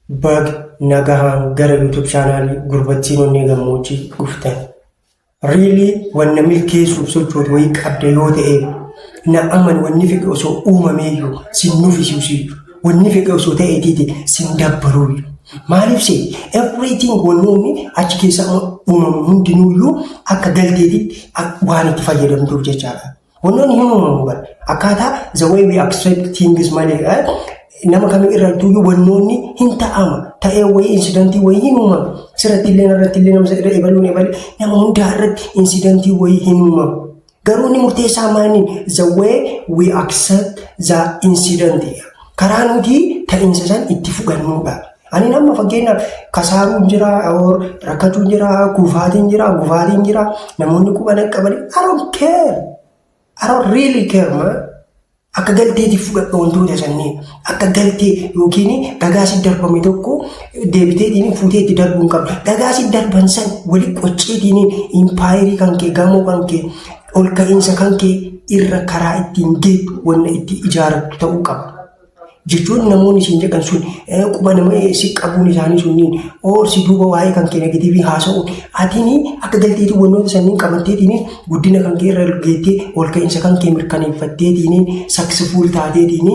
Bag nagahaan gara YouTube chaanaalii gurbattiin onnee gammoojjii dhuftan. Really wanna milkeessuuf sochootu wayii qabda yoo ta'e na aman wanni fedhe osoo uumameeyyuu sin nuffisiisu wanni fedhe osoo ta'eetiiti sin dabbaruuyyu. Maaliif see everything wannoonni achi keessa uumamu hundinuuyyuu akka galteetitti waan itti fayyadamtuuf jechaadha. Wannoonni hin uumamu bara akkaataa the way we accept things malee nama kamii irrattuuyyuu wannoonni hin ta'ama ta'ee wayii insidantii wayii hin uumamu. Sirratti illee nama irra ebaluun nama hundaa irratti insidantii wayii hin uumamu. Garuu inni murteessaa maaliin the way we accept the incident karaa nuti ta'insa san itti fudhannuudha. Ani nama fakkeenyaaf kasaaruun jira, rakkachuun jira, gufaatiin jira, namoonni quban qaban I don't care. I don't really care man. Akka galteetiif fudhadhu wantoota sanneen akka galtee yookiin dhagaasi darbame tokko deebiteetiin fuuteetti darbuun qabdu. Dhagaasi darban san wali qocceetiin impaayirii kan kee gamoo kan kee ol ka'iinsa kan kee irra karaa ittiin geettu wanna itti ijaarrattu ta'uu qaba. Jechuun namoonni siin jedhan sun quba nama si qabuun isaanii sunniin si duuba waa'ee kan kee negatiivii haasa'uun atiin akka galteetii wantoota sanniin qabatteetiin guddina kan kee irra geettee ol ka'iinsa kan kee mirkaneeffatteetiin saksiful taateetiin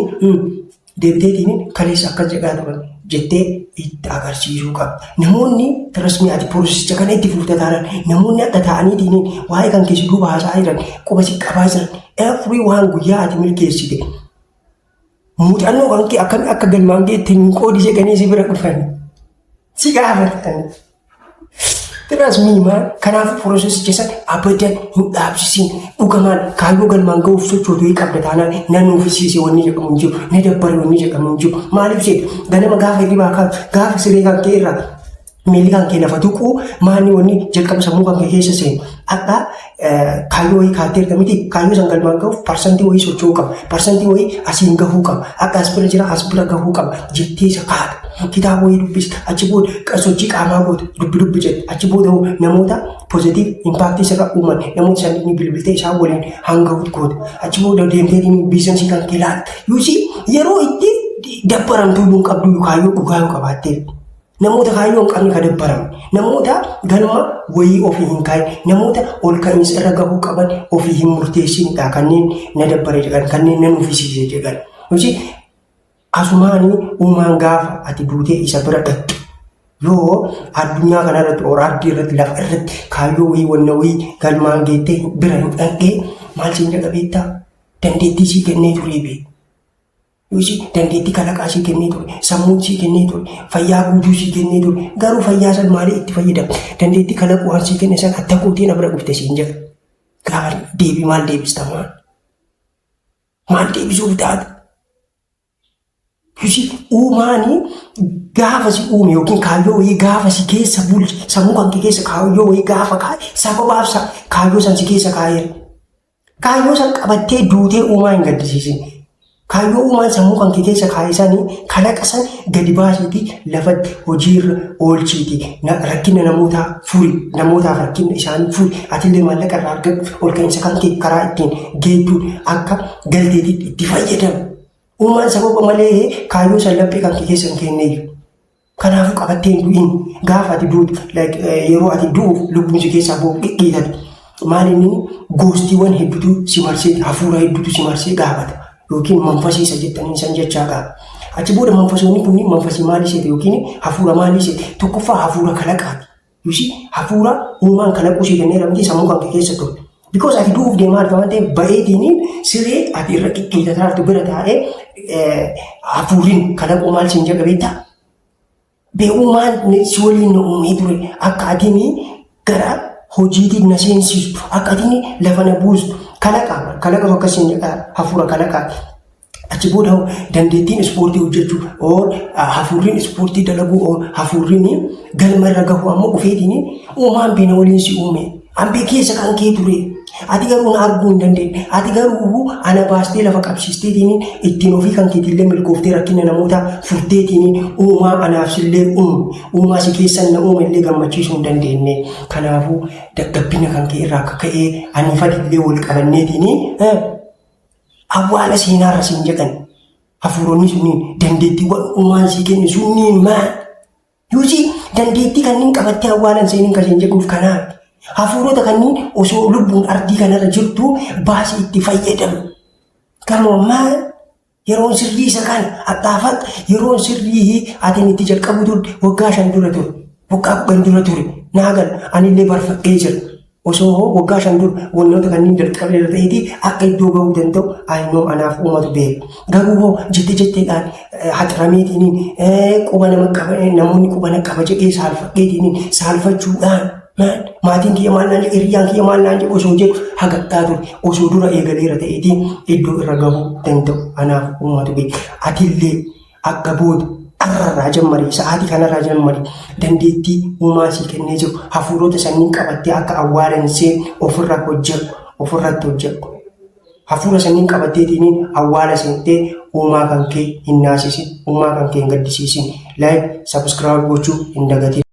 deebiteetiin kaleessa akka jedhaa ta'an jettee itti agarsiisuu qaba. Namoonni tarasmii ati piroosesicha kana itti fuutataaran namoonni akka ta'aniitiin waa'ee kan kee si duuba haasa'aa jiran quba si qabaa jiran every waan guyyaa ati milkeessite. Muuxannoo kan kee akkami akka galmaan kee ittiin qoodi jedhanii si bira dhufan si gaafatan. Tirasmii maal kanaaf piroosesicha san abadan hin dhaabsisiin dhugamaan kaayyoo galmaan ga'uuf sochootuu qabda taanaan nan nuffisiise wanni jedhamu hin jiru na dabbare wanni jedhamu hin jiru. Maaliif jedhu ganama gaafa hirribaa gaafa siree kan kee irraa miilli kan kee lafa tuquu maanni wanni jalqaba sammuu kan kee keessa seenu akka kaayyoo wayii kaatee erga miti kaayyoo san galmaan ga'uuf parsantii wayii socho'uu qaba parsantii wayii asiin gahuu qaba akka as bira jira as bira gahuu qaba jettee isa kaata kitaaba wayii dubbista achi booda sochii qaamaa goota dubbi jette achi booda namoota pozitiiv impaaktii sirra uuman namoota sanii bilbiltee isaan waliin hanga goota achi booda deemtee biizinsii kan kee laata yuusii yeroo itti dabbaramtuu hin qabdu kaayyoo dhugaa yoo qabaatteef. Namoota kaayyoo hin qabne kan dabbarame namoota galma wayii ofii hin kaa'in namoota ol ka'iinsa irra gahuu qaban ofii hin murteessinidha kanneen na dabbare jedhan kanneen na nuffisiise jedhan. Hojii asumaanii uumaan gaafa ati duutee isa bira dhaqxe yoo addunyaa kanarratti ardii irratti lafa irratti kaayyoo wayii wanna wayii galmaan geettee bira hin dhaqee maal siin jedha beektaa dandeettii sii kennee turee beeku. Dandeettii kalaqaa sii kennee ture, sammuu sii kennee ture, fayyaa guutuu sii kennee ture. Garuu fayyaa san maalii itti fayyadamte? Dandeettii kalaquu waan sii kenne san adda gooteen bira dhufte siin jedha. Gaafa deebii maal deebista maal? Maal deebisuuf taata? Uumaanii gaafa si uume yookiin kaayyoo wayii gaafa si keessa bulche sammuu kan kee keessa kaayyoo wayii gaafa kaa'e sababaaf kaayyoo san si keessa kaa'eera. Kaayyoo san qabattee duutee uumaa hin gaddisiisin. Kaayyoo uumaan sammuu kan kee keessa kaa'isanii kalaqa san gadi baasiitii lafatti hojiirra oolchiiti. Rakkina namootaa furi namootaaf rakkina isaanii furi atillee maallaqa irraa argadhu ol ka'iinsa kan kee karaa ittiin geedduun akka galteetitti itti fayyadamu. Uumaan sababa malee kaayyoo san laphee kan kee keessa hin kenneeyyu. Kanaafuu qabattee hin du'in gaafa ati duutu yeroo ati du'uuf lubbuun si keessaa boo'u dhiitatu. Maalinni goostiiwwan hedduutu si marsee hafuura hedduutu si marsee gaafata. Yookiin manfasiisa jettanii san jechaa qaba. Achi booda manfasoonni kunniin manfasii maalii seete yookiin hafuura maalii seete tokkoffaa hafuura kalaqaati. Yuusi hafuura uumaan kalaquu si kennee ramtee sammuu kan kee keessa ture. Because ati du'uuf deemaa arga waan ta'eef baay'eetiin siree ati irra qiqqeessataa jirtu bira taa'ee hafuuriin kalaquu maal siin jedha beektaa? Uumaan si waliin na uumee ture akka atiin gara hojiitiin na seensistu akka atiin lafa na buustu. Kalaqa akkasiin jedha hafuura kalaqaati. Achi booda dandeettiin ispoortii hojjechuu hafuurriin ispoortii dalaguu hafuurriin galma irra gahuu ammoo dhufeetiin uumaan beena waliin si uume. Ambee keessa kan kee ture. Ati garuu na arguu hin dandeenye. Ati garuu ana baastee lafa qabsiisteetiin ittiin ofii kan keetillee milkooftee rakkina namoota furteetiin uumaa anaaf sillee uume. Uumaa si keessan na uume illee gammachiisuu hin dandeenye. Kanaafuu gabbina kan kee irraa akka ka'ee ani fadillee wal qabanneetiin awwaala seenaarra siin jedhan hafuuronni sunniin dandeettiiwwan uumaan sii kenne sunniin maal? Yuusi dandeettii kanneen qabattee awwaalan seenin kan jedhuuf kanaan hafuurota kanneen osoo lubbuun ardii kanarra jirtu baasii itti fayyadamu. Gamoomaa yeroon sirrii isa kan akkaafat yeroon sirrii atiin itti jalqabu ture waggaa 5 dura ture. Waggaa 10 dura ture. Naagal anillee barfaqee jira. Osoo waggaa 5 dura wantoota kanneen jalqabee ta'eeti akka iddoo gahuu danda'u aynoo anaaf uumatu beeku. Garuu jetteedhaan haxarameetiin quba namoonni quba qaba jedhee saalfaqeetiin saalfachuudhaan maatiin kiyya maal naan jedhe hiriyyaan kiyya maal naan jedhe osoo jedhu hagattaa ture. Osoo dura eegaleera ta'eetiin iddoo irra gahuu danda'u anaaf uumatu beeku. Atillee akka booda arrarraa jammarii sa'aatii kanarraa jammarii dandeettii uumaa sii kennee jiru hafuurota sanniin qabattee akka awwaalan seen ofirratti hojjedhu. Hafuura sanniin qabatteetiin awwaala seentee uumaa kan kee hin naasisin, uumaa kan kee hin gaddisiisin. Like, subscribe gochuu hin dagatin.